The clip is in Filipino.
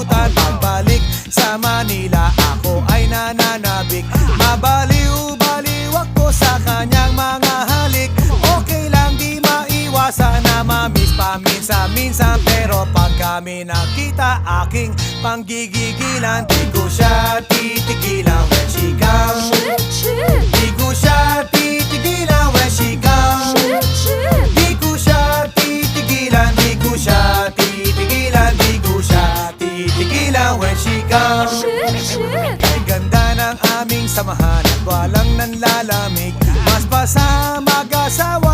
nakalimutan. Pagbalik sa Manila, ako ay nananabik. Mabaliw-baliw ako sa kanyang mga halik. Okay lang, di maiwasan na mamiss paminsan-minsan. Pero pag kami nakita, aking panggigigilan. Di ko siya titigilan when she comes. Di ko siya titigilan when she comes. Di ko siya titigilan, di ko siya titigilan, di ko siya titigilan when she comes. Kay ganda ng aming samahan at walang nanlalamig. Mas pa sa mag-asawa